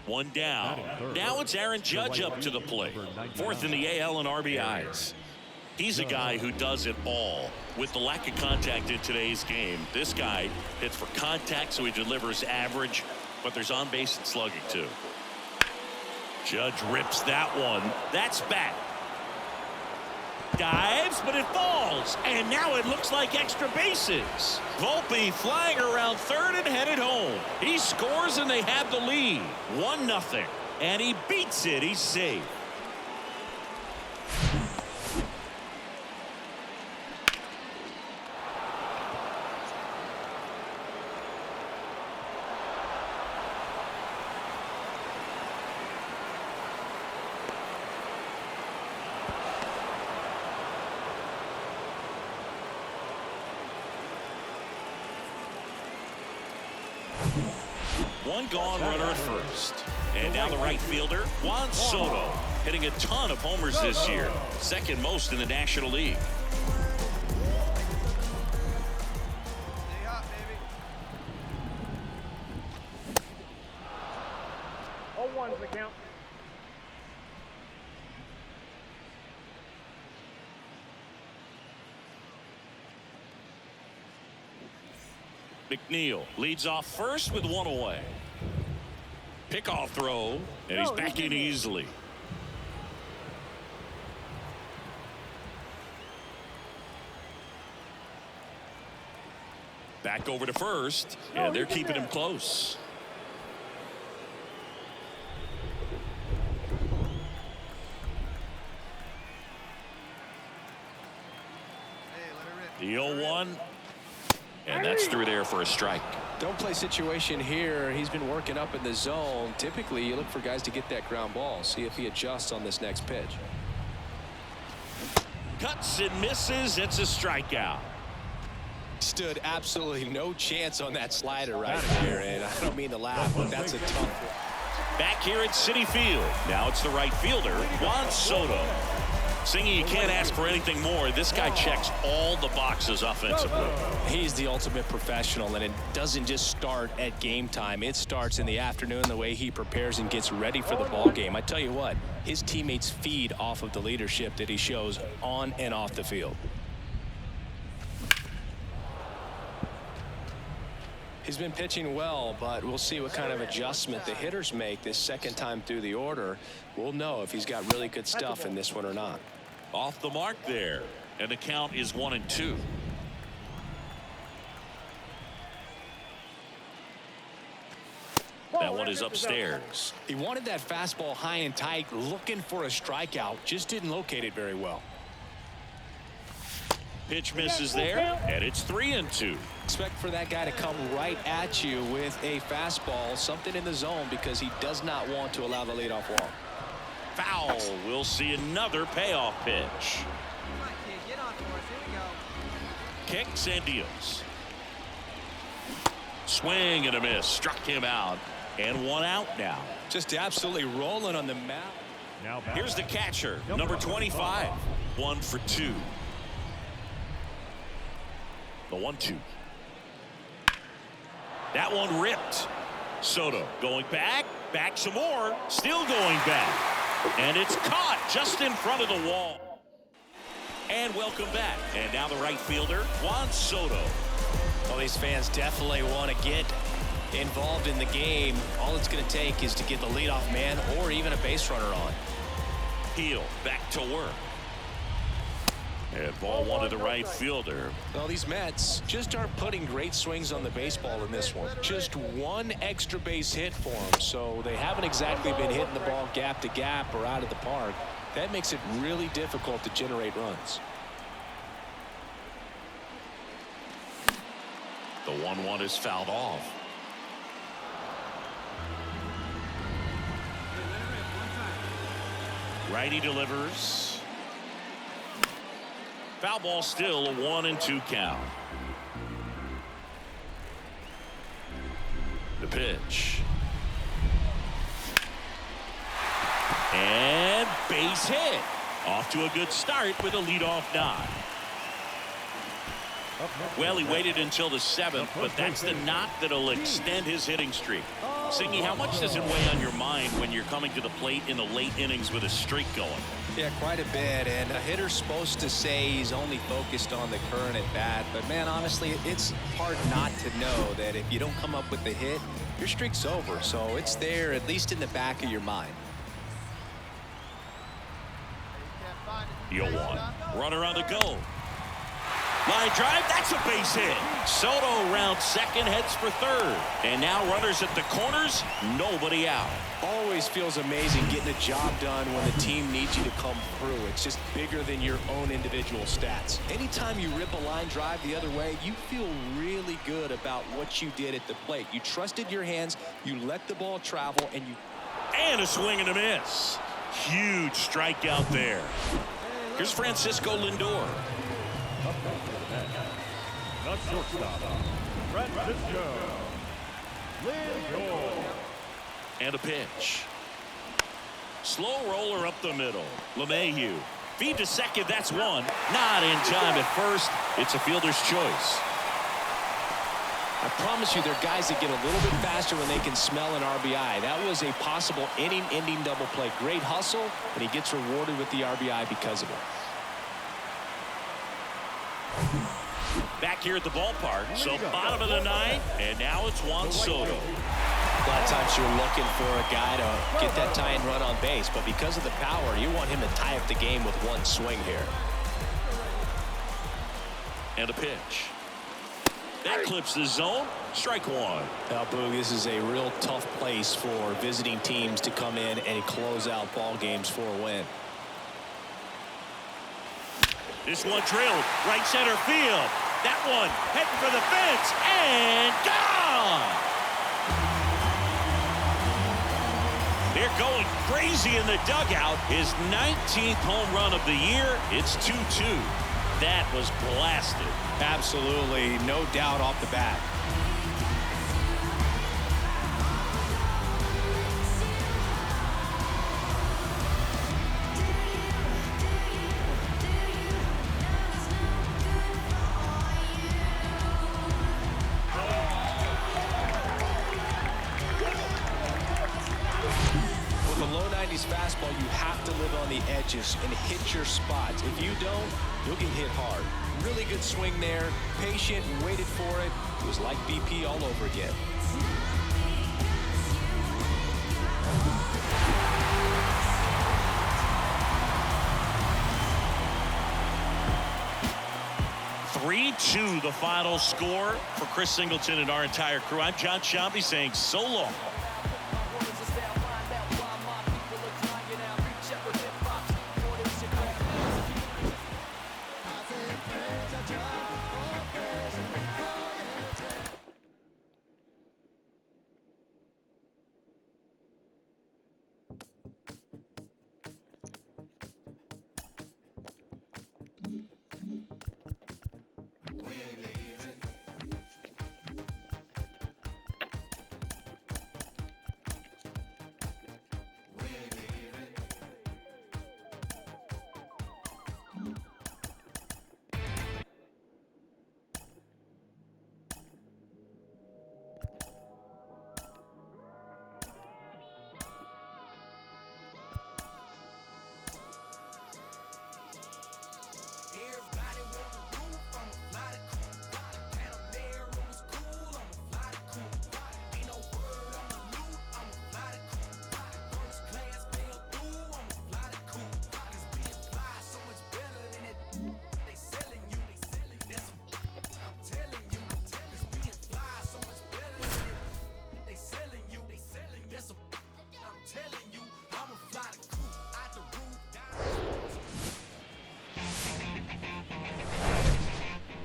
One down. Now it's Aaron Judge up to the plate. Fourth in the AL in RBIs. He's a guy who does it all. With the lack of contact in today's game, this guy hits for contact, so he delivers average, but there's on base and slugging too. Judge rips that one. That's back. Dives, but it falls. And now it looks like extra bases. Volpe flying around third and headed home. He scores and they have the lead. 1-0. And he beats it. He's safe. One gone, runner at first. And now the right fielder, Juan Soto, hitting a ton of homers this year. Second most in the National League. Stay hot, baby. 0-1's the count. McNeil leads off first with one away. Pickoff throw, and he's back in easily. Back over to first, and they're keeping him close. The 0-1. And that's through there for a strike. Don't play situation here. He's been working up in the zone. Typically, you look for guys to get that ground ball. See if he adjusts on this next pitch. Cuts and misses. It's a strikeout. Stood absolutely no chance on that slider right there. And I don't mean to laugh, but that's a tough one. Back here at Citi Field. Now it's the right fielder, Juan Soto. Singy, you can't ask for anything more. This guy checks all the boxes offensively. He's the ultimate professional, and it doesn't just start at game time. It starts in the afternoon, the way he prepares and gets ready for the ball game. I tell you what, his teammates feed off of the leadership that he shows on and off the field. He's been pitching well, but we'll see what kind of adjustment the hitters make this second time through the order. We'll know if he's got really good stuff in this one or not. Off the mark there, and the count is 1-2. That one is upstairs. He wanted that fastball high and tight, looking for a strikeout, just didn't locate it very well. Pitch misses there, and it's 3-2. Expect for that guy to come right at you with a fastball, something in the zone, because he does not want to allow the leadoff walk. Foul. We'll see another payoff pitch. Come on, kid. Get on for us. Here we go. Kicks and deals. Swing and a miss. Struck him out. And one out now. Just absolutely rolling on the map. Now here's the catcher, number 25. 1 for 2. The 1-2. That one ripped. Soto going back some more, still going back. And it's caught just in front of the wall. And welcome back. And now the right fielder, Juan Soto. Well, these fans definitely want to get involved in the game. All it's going to take is to get the leadoff man or even a base runner on. Heel back to work. And ball one to the right fielder. Well, these Mets just aren't putting great swings on the baseball in this one. Just one extra base hit for them, so they haven't exactly been hitting the ball gap to gap or out of the park. That makes it really difficult to generate runs. The 1-1 is fouled off. Righty delivers. Foul ball, still a 1-2 count. The pitch. And base hit. Off to a good start with a leadoff knock. Well, he waited until the 7th, but that's the knock that'll extend his hitting streak. Singy, how much does it weigh on your mind when you're coming to the plate in the late innings with a streak going? Yeah, quite a bit. And a hitter's supposed to say he's only focused on the current at bat. But, man, honestly, it's hard not to know that if you don't come up with the hit, your streak's over. So it's there, at least in the back of your mind. You'll want runner on the go. Line drive, that's a base hit. Soto round second, heads for third. And now runners at the corners, nobody out. Always feels amazing getting a job done when the team needs you to come through. It's just bigger than your own individual stats. Anytime you rip a line drive the other way, you feel really good about what you did at the plate. You trusted your hands, you let the ball travel, and a swing and a miss. Huge strikeout there. Here's Francisco Lindor. The shortstop, Francisco Lindor. And a pitch. Slow roller up the middle. LeMahieu. Feed to second, that's one. Not in time at first. It's a fielder's choice. I promise you, there are guys that get a little bit faster when they can smell an RBI. That was a possible inning-ending double play. Great hustle, and he gets rewarded with the RBI because of it. Back here at the ballpark, so bottom of the ninth, and now it's Juan Soto. A lot of times you're looking for a guy to get that tying run on base, but because of the power, you want him to tie up the game with one swing here. And a pitch. That clips the zone. Strike one. Now, Boog, this is a real tough place for visiting teams to come in and close out ball games for a win. This one drilled right center field. That one heading for the fence and gone. They're going crazy in the dugout. His 19th home run of the year. It's 2-2. That was blasted. Absolutely, no doubt off the bat. With a low 90s fastball, you have to live on the edges and hit your spots. If you don't, you'll get hit hard. Really good swing there, patient and waited for it. It was like BP all over again. (3-2) the final score for Chris Singleton and our entire crew. I'm John Shambi saying so long.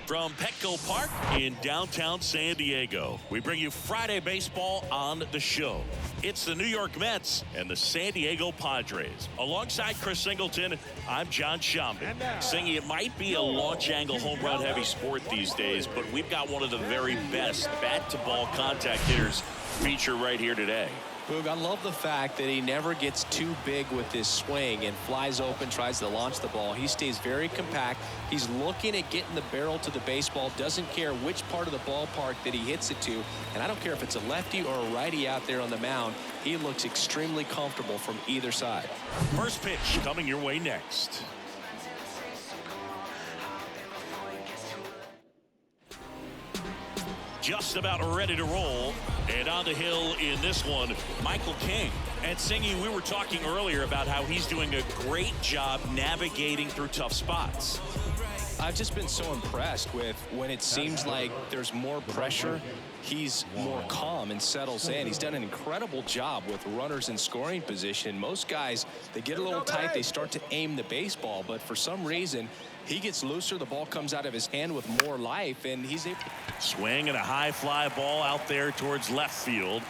From Petco Park in downtown San Diego, we bring you Friday baseball on the show. It's the New York Mets and the San Diego Padres. Alongside Chris Singleton, I'm John Shambi. Singy, it might be a launch angle home run heavy sport these days, but we've got one of the very best bat to ball contact hitters feature right here today. Boog, I love the fact that he never gets too big with his swing and flies open, tries to launch the ball. He stays very compact. He's looking at getting the barrel to the baseball, doesn't care which part of the ballpark that he hits it to. And I don't care if it's a lefty or a righty out there on the mound. He looks extremely comfortable from either side. First pitch coming your way next. Just about ready to roll, and on the hill in this one, Michael King. And Singy, we were talking earlier about how he's doing a great job navigating through tough spots. I've just been so impressed with when it seems like there's more pressure, he's more calm and settles in. He's done an incredible job with runners in scoring position. Most guys, they get a little tight, they start to aim the baseball, but for some reason, he gets looser, the ball comes out of his hand with more life, and he's able to swing and a high fly ball out there towards left field.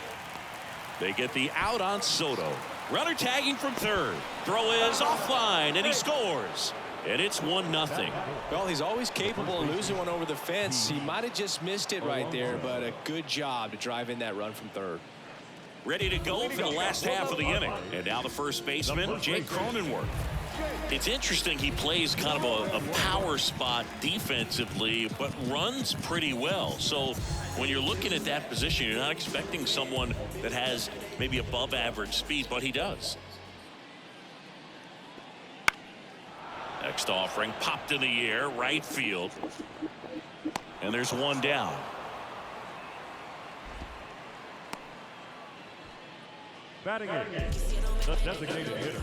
They get the out on Soto. Runner tagging from third. Throw is offline, and he scores. And it's 1-0. Well, he's always capable of losing one over the fence. He might have just missed it right there, but a good job to drive in that run from third. Ready to go for the last half of the inning. And now the first baseman, Jake Cronenworth. It's interesting, he plays kind of a power spot defensively, but runs pretty well. So when you're looking at that position, you're not expecting someone that has maybe above average speed, but he does. Next offering popped in the air, right field. And there's one down. Batting in, the designated hitter.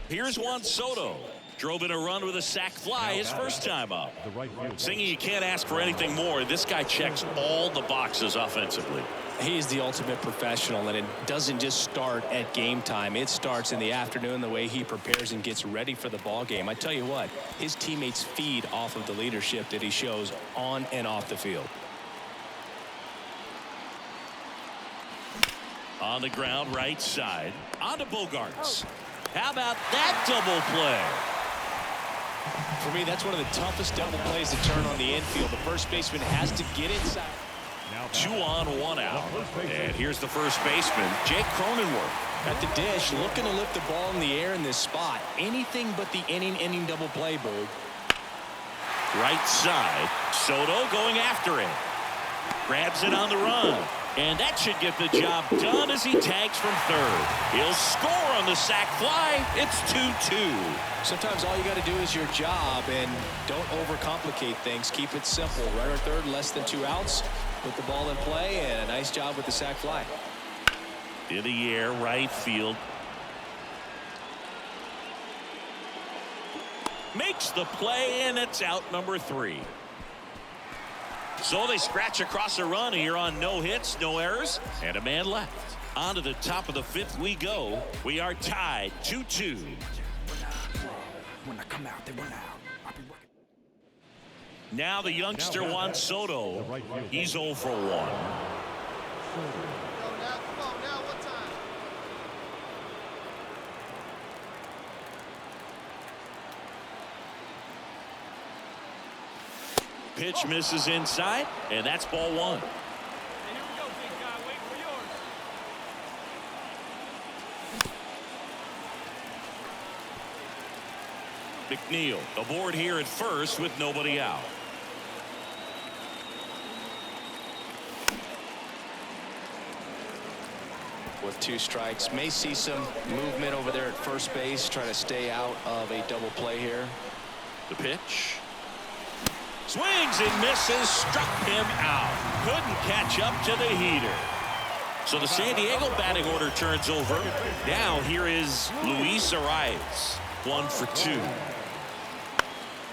Here's Juan Soto. Drove in a run with a sac fly his first time up. Singy, you can't ask for anything more. This guy checks all the boxes offensively. He's the ultimate professional, and it doesn't just start at game time. It starts in the afternoon, the way he prepares and gets ready for the ball game. I tell you what, his teammates feed off of the leadership that he shows on and off the field. On the ground, right side. On to Bogarts. How about that double play? For me, that's one of the toughest double plays to turn on the infield. The first baseman has to get inside. 2 on, 1 out. And here's the first baseman, Jake Cronenworth. At the dish, looking to lift the ball in the air in this spot. Anything but the inning double play, Boog. Right side. Soto going after it. Grabs it on the run. And that should get the job done as he tags from third. He'll score on the sac fly. It's 2-2. Sometimes all you got to do is your job, and don't overcomplicate things. Keep it simple. Runner third, less than 2 outs. Put the ball in play, and a nice job with the sac fly. In the air, right field. Makes the play, and it's out number 3. So they scratch across a run here on no hits, no errors, and a man left. On to the top of the 5th we go. We are tied 2-2. When I come out, they run out. Now the youngster Juan Soto. He's 0 for 1. Go now, come on now, what time? Pitch misses inside, and that's ball 1. Hey, here we go, big guy. Wait for yours. McNeil aboard here at first with nobody out. With 2 strikes, may see some movement over there at first base, trying to stay out of a double play here. The pitch. Swings and misses, struck him out. Couldn't catch up to the heater. So the San Diego batting order turns over. Now here is Luis Arias. 1 for 2.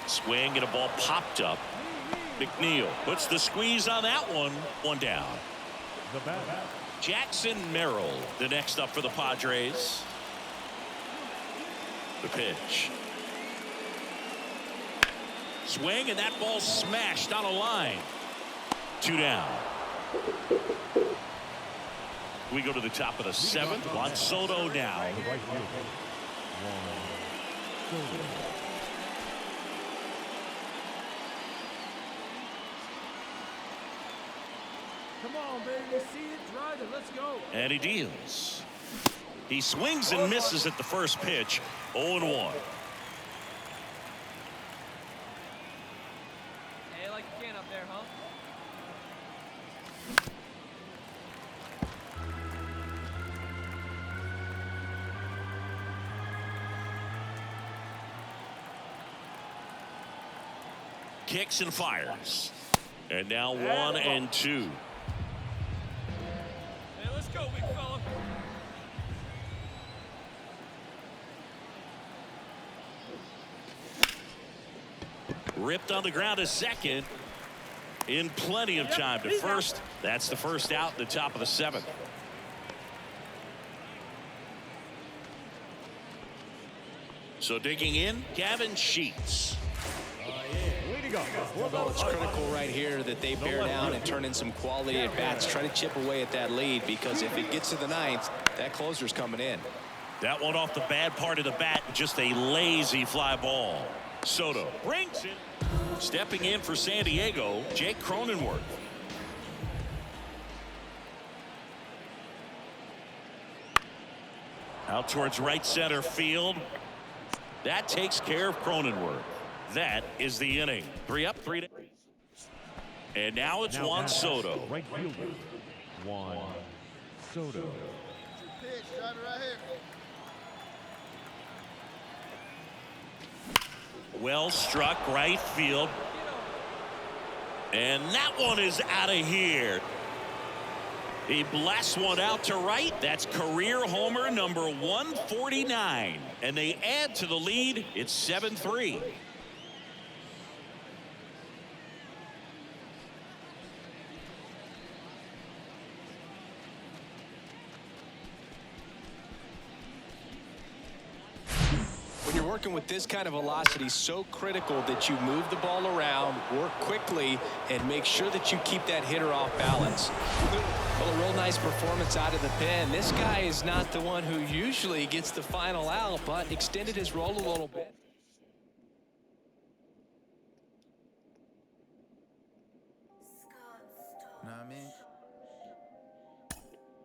Swing and a ball popped up. McNeil puts the squeeze on that one. 1 down. Jackson Merrill, the next up for the Padres. The pitch. Swing, and that ball smashed on a line. 2 down. We go to the top of the 7th. Juan Soto now. Come on, baby. See it, drive it. Let's go. And he deals. He swings and misses at the first pitch. 0-1. Hey, like you can up there, huh? Kicks and fires. And now 1-2. Hey, let's go, big fella. Ripped on the ground to second. In plenty of time to first. That's the first out in the top of the 7th. So digging in, Gavin Sheets. Well, it's critical right here that they bear down and turn in some quality at bats. Try to chip away at that lead, because if it gets to the 9th, that closer's coming in. That one off the bad part of the bat, just a lazy fly ball. Soto brings it. Stepping in for San Diego, Jake Cronenworth. Out towards right center field. That takes care of Cronenworth. That is the inning. 3 up, 3 down. And now it's Juan Soto. Right fielder, Juan Soto. Pitch, drive it right here. Well struck right field. And that one is out of here. He blasts one out to right. That's career homer number 149. And they add to the lead. It's 7-3. When you're working with this kind of velocity, so critical that you move the ball around, work quickly, and make sure that you keep that hitter off balance. Well, a real nice performance out of the pen. This guy is not the one who usually gets the final out, but extended his role a little bit. Know what I mean?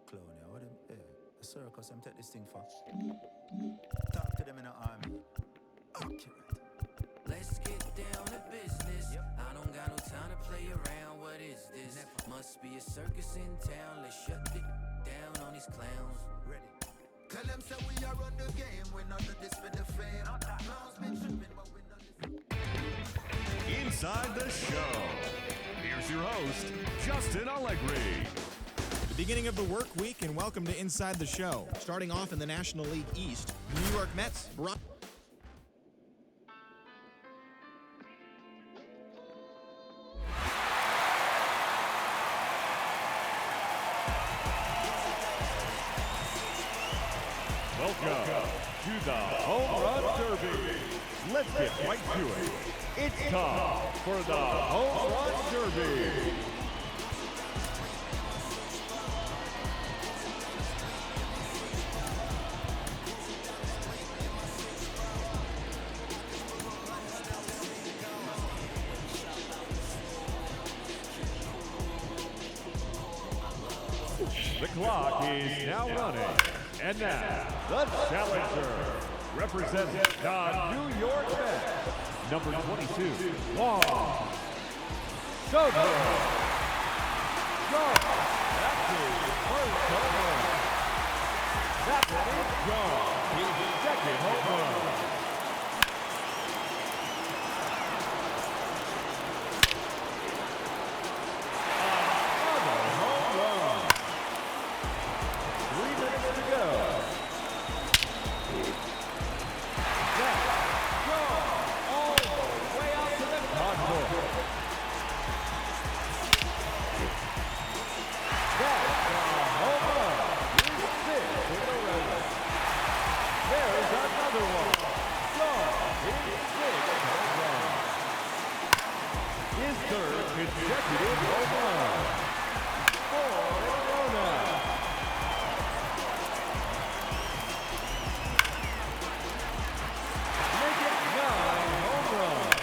Clown, what them, a circus, I'm take this thing for. Talk to them in the army. Okay. Let's get down to business. I don't got no time to play around. What is this? Must be a circus in town. Let's shut it down on these clowns. Ready. Tell them say we are on the game. We're not do this for the fame. Clowns been tripping, but we're not. Inside the Show. Here's your host, Justin Allegri. The beginning of the work week, and welcome to Inside the Show. Starting off in the National League East, New York Mets brought... Welcome to the Home Run Derby. Let's get right to it. It's time for the Home Run Derby. The clock is now running. And now, the challenger, representing the New York Mets, number 22, Juan Soto. That's his first home run. That one is gone. His second home run. Another home run. 3 minutes to go. That's gone all the way out to the concourse. That's a home run. His fifth in a row. There's another one. Gone. His sixth home run. His third consecutive home run. 4 in a row now. Make it 9 home runs.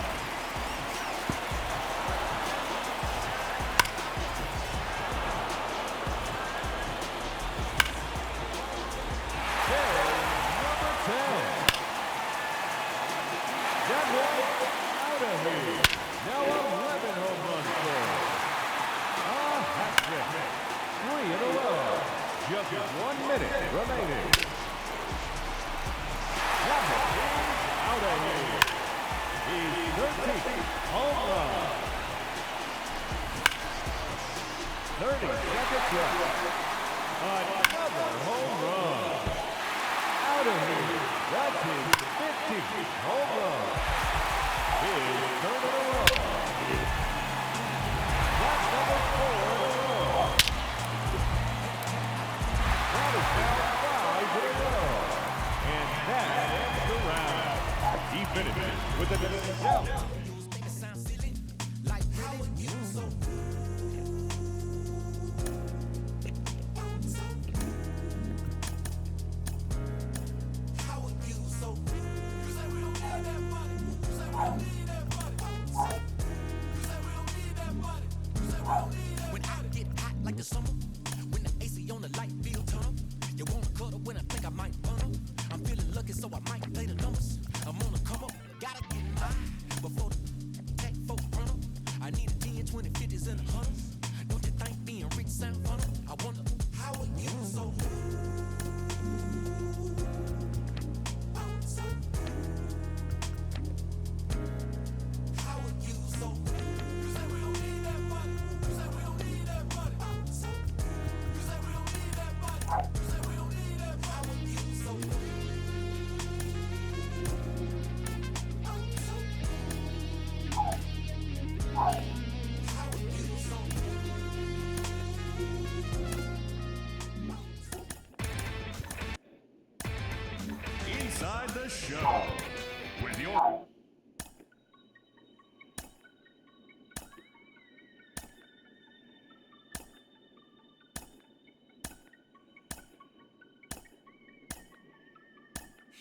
There remaining. Out of here. He's 13th home run. 30 seconds left. Another home run. Out of here. That's his 15th home run. His third in a row. That's number 4 in a row. That is now 5 in a row. And that ends the round. He finishes with a double. When I get hot like the summer, when the AC on the light feel tunnel, you wanna cuddle when I think I might funnel. I'm feeling lucky, so I might play the numbers. I'm on the come up, gotta get mine before the tech folk run up. I need a 10, 20, 50s, and 100s. Don't you think being rich sound fun? I wonder how are you so? How are you so? You say we don't need that money. You say we don't need that money. You say we don't need that money. You say we don't need that money. How are you so? Inside the Show with your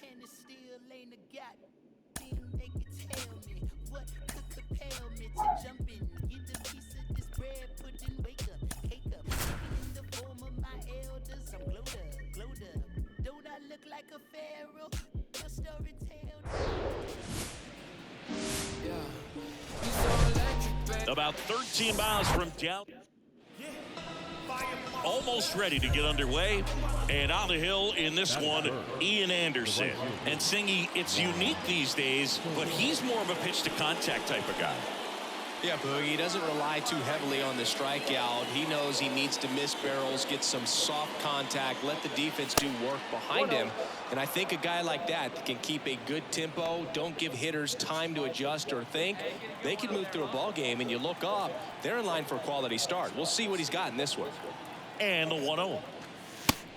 And it still ain't a goddamn they can tell me what could compel me to jump in, get a piece of this bread, put in, wake up, cake up, in the form of my elders. I'm glowed up. Don't I look like a pharaoh? Your story told. About 13 miles from down. Almost ready to get underway. And on the hill in this one, Ian Anderson. And Singy, it's unique these days, but he's more of a pitch to contact type of guy. Yeah, Boogie, he doesn't rely too heavily on the strikeout. He knows he needs to miss barrels, get some soft contact, let the defense do work behind him. And I think a guy like that can keep a good tempo, don't give hitters time to adjust or think. They can move through a ball game, and you look up, they're in line for a quality start. We'll see what he's got in this one. And the 1-0.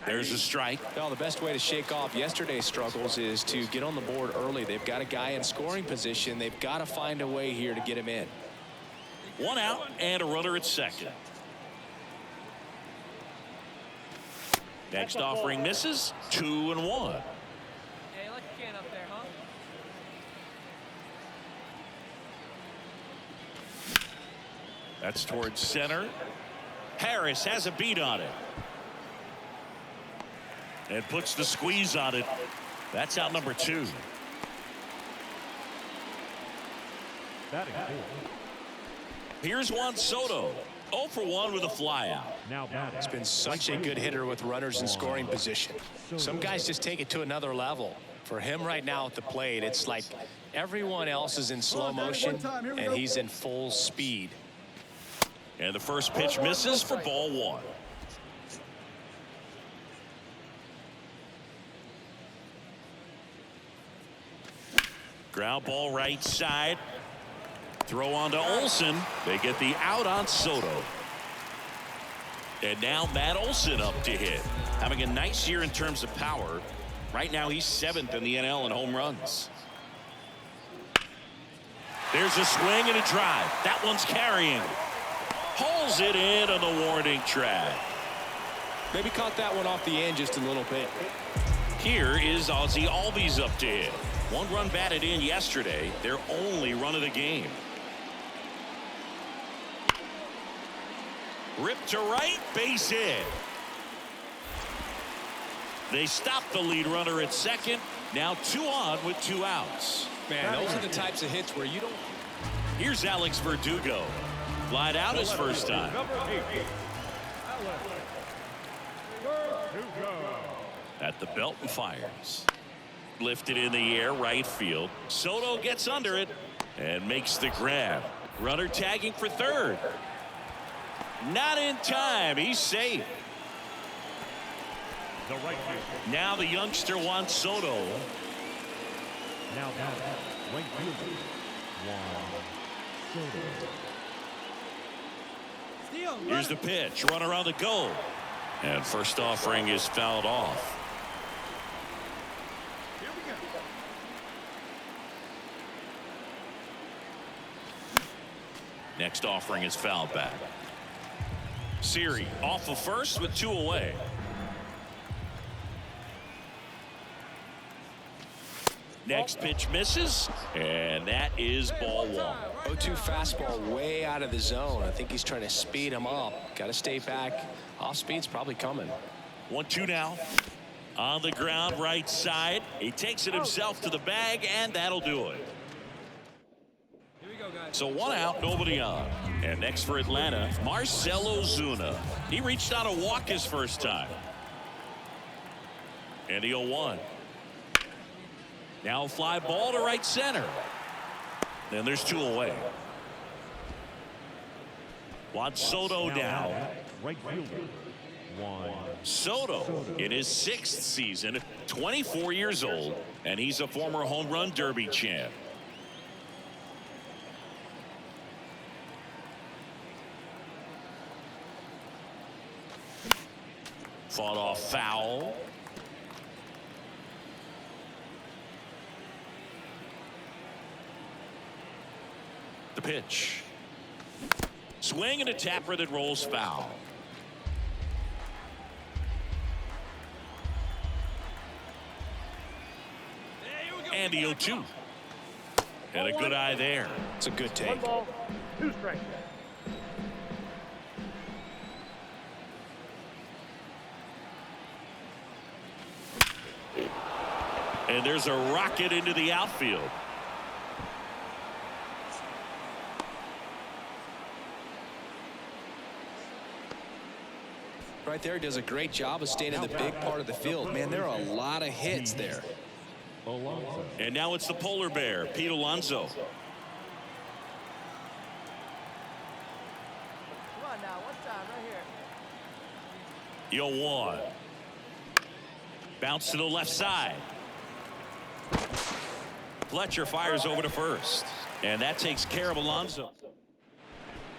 There's a strike. Well, the best way to shake off yesterday's struggles is to get on the board early. They've got a guy in scoring position. They've got to find a way here to get him in. 1 out and a runner at second. Next offering misses. 2-1. Hey, like a can up there, huh? That's towards center. Harris has a beat on it. And puts the squeeze on it. That's out number 2. batting fourth. Here's Juan Soto. 0 for 1 with a flyout. Now batting. He's been such a good hitter with runners in scoring position. Some guys just take it to another level. For him right now at the plate, it's like everyone else is in slow motion and he's in full speed. And the first pitch misses for ball 1. Ground ball right side. Throw on to Olsen. They get the out on Soto. And now Matt Olsen up to hit. Having a nice year in terms of power. Right now he's 7th in the NL in home runs. There's a swing and a drive. That one's carrying. Pulls it in on the warning track. Maybe caught that one off the end just a little bit. Here is Ozzie Albies up to hit. 1 run batted in yesterday. Their only run of the game. Ripped to right, base hit. They stop the lead runner at second. Now 2 on with 2 outs. Man, those are the types of hits where you don't. Here's Alex Verdugo. Flied out his first time. Number 8. Alex Verdugo. At the belt and fires. Lifted in the air, right field. Soto gets under it and makes the grab. Runner tagging for third. Not in time. He's safe. The right fielder. Now the youngster Juan Soto. Now batting, right fielder, Juan Soto. Steal. Here's the pitch. Runner on the go. And first offering is fouled off. Here we go. Next offering is fouled back. Siri off of first with 2 away. Next pitch misses, and that is ball 1. 0-2 fastball way out of the zone. I think he's trying to speed him up. Got to stay back. Off speed's probably coming. 1-2 now. On the ground, right side. He takes it himself to the bag, and that'll do it. Here we go, guys. So 1 out, nobody on. And next for Atlanta, Marcell Ozuna. He reached out a walk his first time. And the 0-1. Now fly ball to right center. Then there's 2 away. Juan Soto down. Right fielder, Juan Soto in his 6th season, 24 years old, and he's a former home run derby champ. Fought off foul. The pitch. Swing and a tapper that rolls foul. And the 0-2. And a good eye there. It's a good take. 1 ball, 2 strikes. And there's a rocket into the outfield. Right there, he does a great job of staying in the big part of the field. Man, there are a lot of hits there. Alonso. And now it's the polar bear, Pete Alonso. Come on now, one time right here. 0-1. Bounce to the left side. Fletcher fires over to first. And that takes care of Alonso.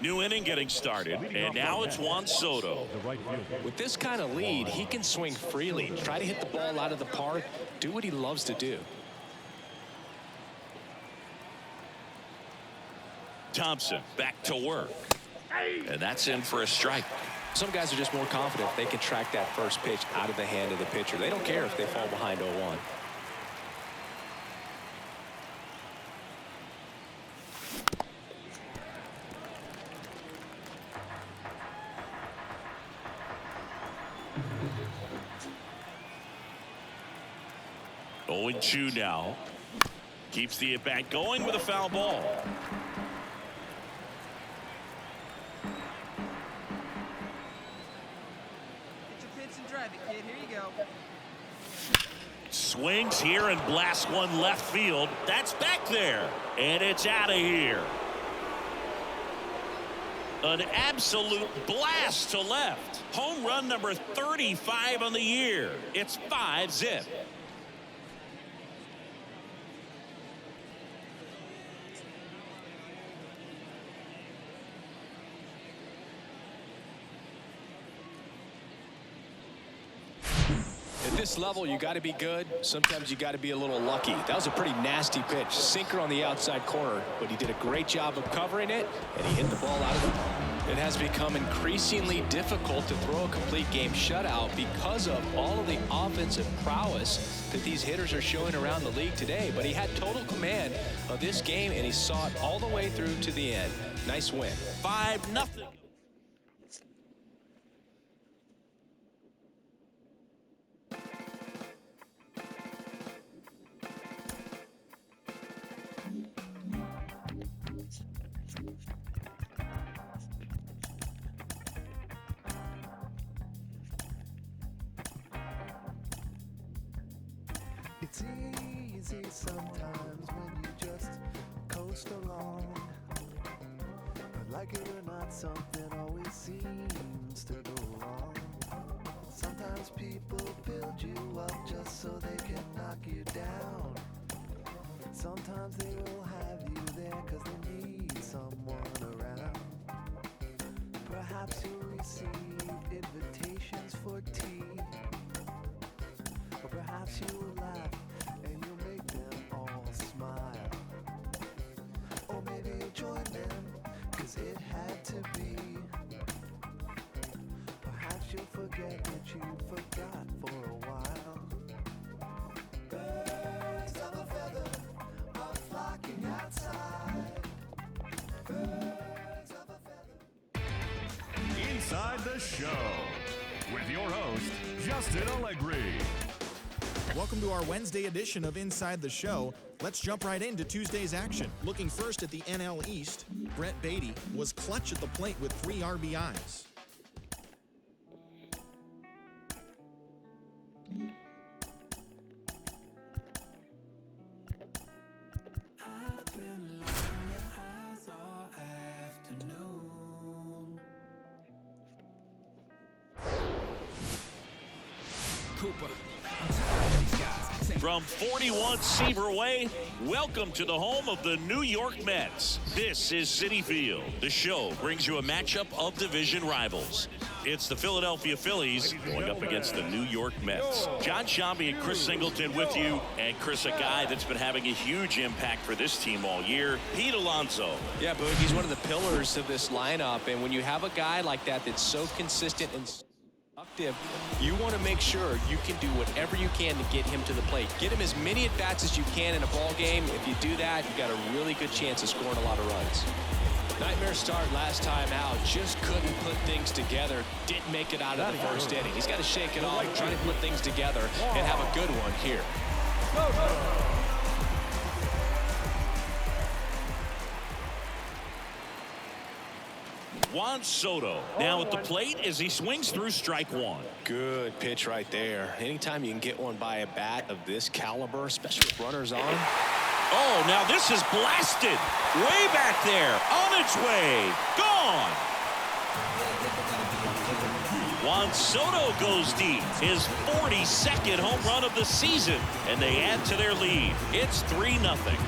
New inning getting started, and now it's Juan Soto. The right fielder. With this kind of lead, he can swing freely, try to hit the ball out of the park, do what he loves to do. Thompson back to work. And that's in for a strike. Some guys are just more confident if they can track that first pitch out of the hand of the pitcher. They don't care if they fall behind 0-1. Oh, 0-2 now. Keeps the at-bat going with a foul ball. Get your pitch and drive it, kid. Here you go. Swings here and blasts one left field. That's back there. And it's out of here. An absolute blast to left. Home run number 35 on the year. It's 5-zip. At this level, you got to be good. Sometimes you got to be a little lucky. That was a pretty nasty pitch. Sinker on the outside corner, but he did a great job of covering it, and he hit the ball out of it. It has become increasingly difficult to throw a complete game shutout because of all of the offensive prowess that these hitters are showing around the league today. But he had total command of this game, and he saw it all the way through to the end. Nice win. 5-0. sometimes when you just coast along. But like it or not, something always seems to go wrong. Sometimes people build you up just so they can knock you down. Sometimes they will have you there cause they need someone around. Perhaps you'll receive invitations for tea. Or perhaps you'll laugh and you'll make them all smile. Or maybe you'll join them cause it had to be. Perhaps you'll forget what you forgot for a while. Birds of a feather are flocking outside. Birds of a feather. Inside the Show with your host, Justin Allegri. Welcome to our Wednesday edition of Inside the Show. Let's jump right into Tuesday's action. Looking first at the NL East, Brett Beatty was clutch at the plate with 3 RBIs. From 41 Seaver Way, welcome to the home of the New York Mets. This is Citi Field. The show brings you a matchup of division rivals. It's the Philadelphia Phillies going up against the New York Mets. John Shambi and Chris Singleton with you. And Chris, a guy that's been having a huge impact for this team all year, Pete Alonso. Yeah, Boog, he's one of the pillars of this lineup. And when you have a guy like that that's so consistent and productive, you want to make sure you can do whatever you can to get him to the plate. Get him as many at-bats as you can in a ball game. If you do that, you've got a really good chance of scoring a lot of runs. Nightmare start last time out. Just couldn't put things together. Didn't make it out of the first inning. He's got to shake it off, try to put things together, and have a good one here. Juan Soto now at the plate as he swings through strike one. Good pitch right there. Anytime you can get one by a bat of this caliber, especially with runners on. Oh, now this is blasted. Way back there. On its way. Gone. Juan Soto goes deep. His 42nd home run of the season. And they add to their lead. It's 3-0.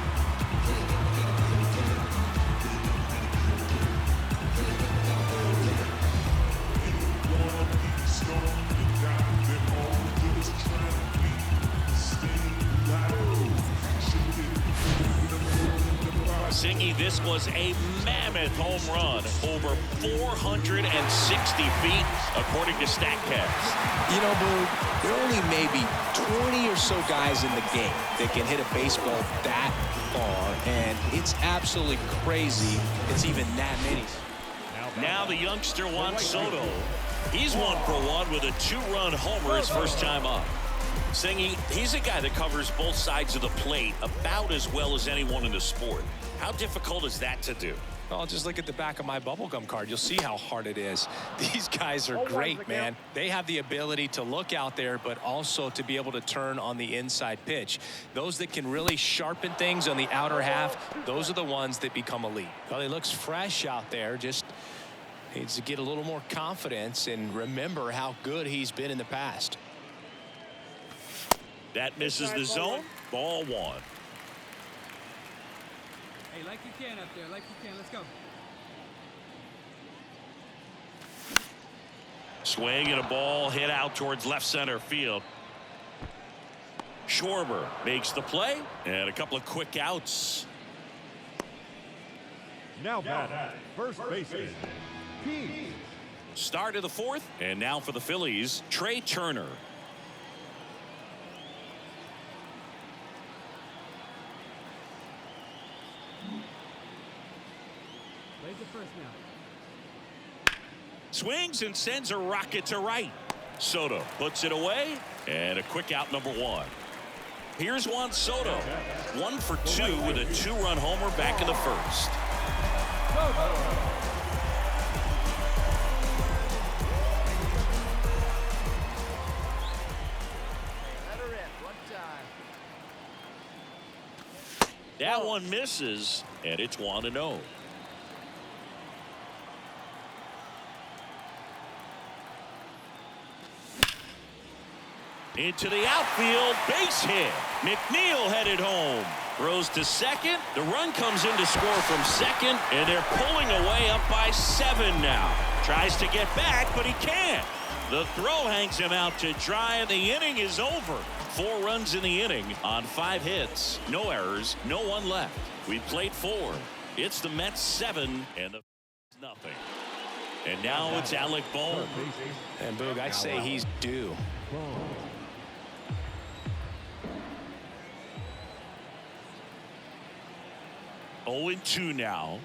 Singy, this was a mammoth home run, over 460 feet, according to StatCast. You know, Boo, there are only maybe 20 or so guys in the game that can hit a baseball that far, and it's absolutely crazy it's even that many. Now the youngster Juan Soto, he's 1-for-1 with a 2-run homer his first time up. Singy, he's a guy that covers both sides of the plate about as well as anyone in the sport. How difficult is that to do? Well, just look at the back of my bubblegum card. You'll see how hard it is. These guys are great, man. They have the ability to look out there, but also to be able to turn on the inside pitch. Those that can really sharpen things on the outer half, those are the ones that become elite. Well, he looks fresh out there. Just needs to get a little more confidence and remember how good he's been in the past. That misses the zone. Ball 1. Hey, like you can up there, like you can. Let's go. Swing and a ball hit out towards left center field. Schwarber makes the play and a couple of quick outs. Now batting, first baseman, Pete. Start of the 4th, and now for the Phillies, Trey Turner. Raise it first now. Swings and sends a rocket to right. Soto puts it away, and a quick out number 1. Here's Juan Soto, 1 for 2 with a 2-run homer back in the first. Let her in one time. That one misses, and it's 1-0. Into the outfield, base hit. McNeil headed home. Throws to second. The run comes in to score from second, and they're pulling away up by 7 now. Tries to get back, but he can't. The throw hangs him out to dry, and the inning is over. 4 runs in the inning on 5 hits. No errors, no one left. We played 4. It's the Mets 7 and the nothing. And now it's Alec Bohm. And Boog, I'd say he's due. 0-2 now.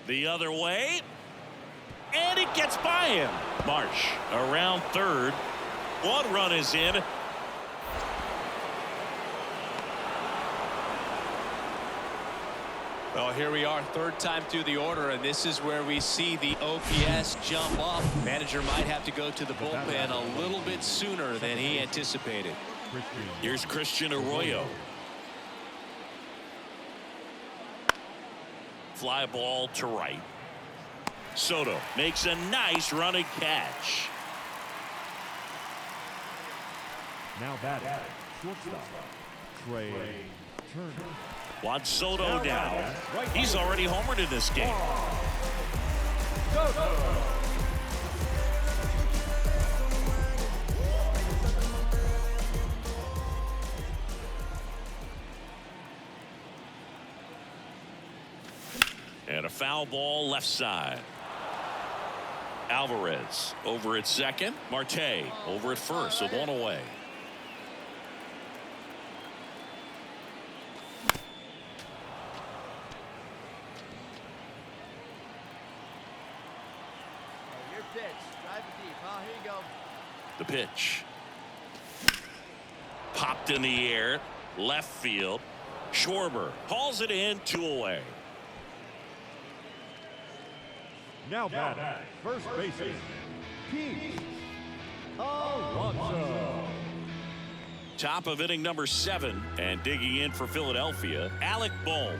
The other way. And it gets by him. Marsh around third. 1 run is in. Well, here we are, 3rd time through the order, and this is where we see the OPS jump up. Manager might have to go to the bullpen a little bit sooner than he anticipated. Here's Christian Arroyo. Fly ball to right. Soto makes a nice running catch. Now batting, shortstop, Trey Turner. Juan Soto down. He's already homered in this game. And a foul ball left side. Alvarez over at second. Marte over at first with 1 away. Your pitch. Drive it deep, huh? Here you go. The pitch. Popped in the air. Left field. Schwarber hauls it in, 2 away. Now batting, first baseman, Pete Alonso. Top of inning number 7, and digging in for Philadelphia, Alec Bohm.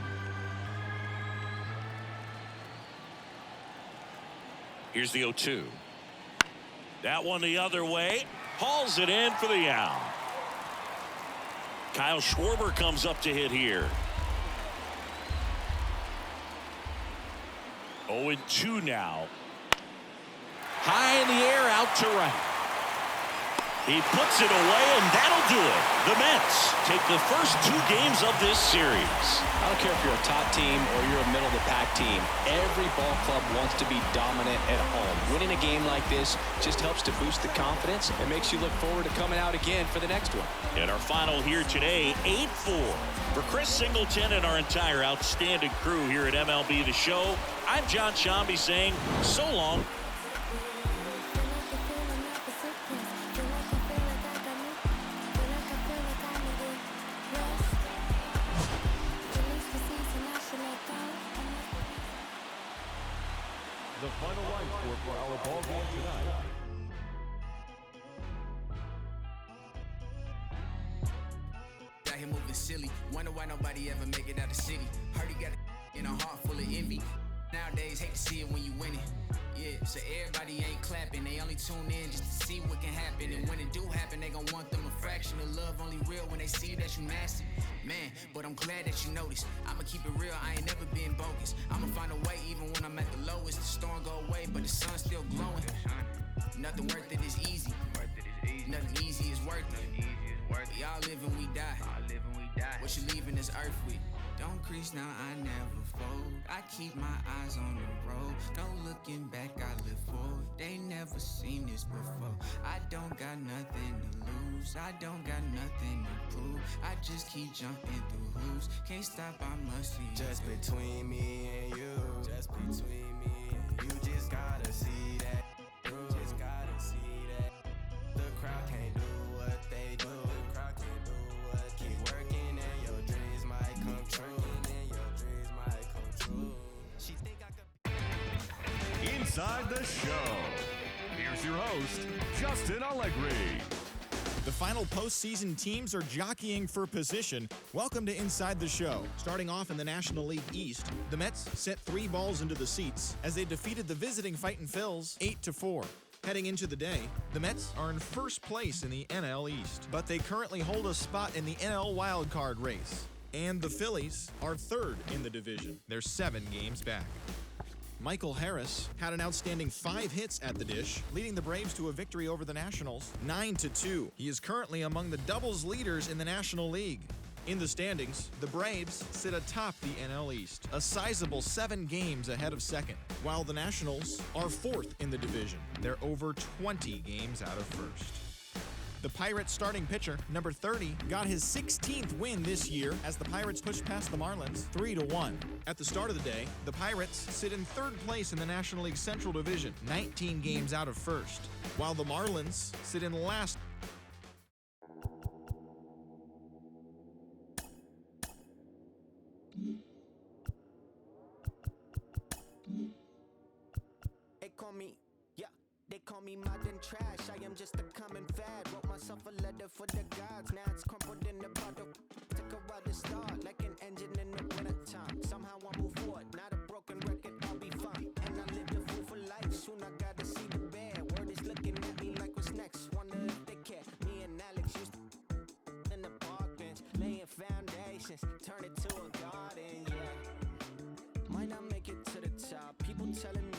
Here's the 0-2. That one the other way. Hauls it in for the out. Kyle Schwarber comes up to hit here. 0-2 now. High in the air, out to right. He puts it away, and that'll do it. The Mets take the first 2 games of this series. I don't care if you're a top team or you're a middle-of-the-pack team. Every ball club wants to be dominant at home. Winning a game like this just helps to boost the confidence and makes you look forward to coming out again for the next one. And our final here today, 8-4. For Chris Singleton and our entire outstanding crew here at MLB The Show, I'm John Shambi saying so long. The final line score for our ball game tonight. Got him moving silly. Wonder why nobody ever make it out the city. Heard he got in a heart full of envy. Nowadays, hate to see it when you win it. Yeah, so everybody ain't clapping. They only tune in just to see what can happen. And when it do happen, they gon' want them a fraction of love. Only real when they see that you nasty. Man, but I'm glad that you noticed. I'ma keep it real, I ain't never been bogus. I'ma find a way even when I'm at the lowest. The storm go away, but the sun's still glowing. Nothing worth it is easy. Nothing easy is worth it. We all live and we die. What you leaving this earth with? Don't crease now, I never fold. I keep my eyes on the road. No looking back, I live forward. They never seen this before. I don't got nothing to lose. I don't got nothing to prove. I just keep jumping through hoops. Can't stop, I must see. Just between me and you. Just between me and you. Just gotta see that. Just gotta see that. The crowd can't do what they do. The crowd can't do what. Keep working and your dreams might come true. She think I could. Inside the Show. Here's your host, Justin Allegri. The final postseason teams are jockeying for position. Welcome to Inside the Show. Starting off in the National League East, the Mets sent 3 balls into the seats as they defeated the visiting Fightin' Phils 8-4. Heading into the day, the Mets are in first place in the NL East, but they currently hold a spot in the NL wildcard race. And the Phillies are third in the division. They're 7 games back. Michael Harris had an outstanding 5 hits at the dish, leading the Braves to a victory over the Nationals 9-2. He is currently among the doubles leaders in the National League. In the standings, the Braves sit atop the NL East, a sizable 7 games ahead of second, while the Nationals are 4th in the division. They're over 20 games out of first. The Pirates starting pitcher, number 30, got his 16th win this year as the Pirates pushed past the Marlins 3-1. At the start of the day, the Pirates sit in 3rd place in the National League Central Division, 19 games out of first, while the Marlins sit in last. They call me modern trash, I am just a common fad. Wrote myself a letter for the gods, now it's crumpled in the bottle. Took a while to start, like an engine in the wintertime. Somehow I move forward, not a broken record, I'll be fine. And I live the fool for life, soon I gotta see the bear. Word is looking at me like what's next, wonder if they care. Me and Alex used to in the park bench, laying foundations, turn it to a garden, yeah. Might not make it to the top, people telling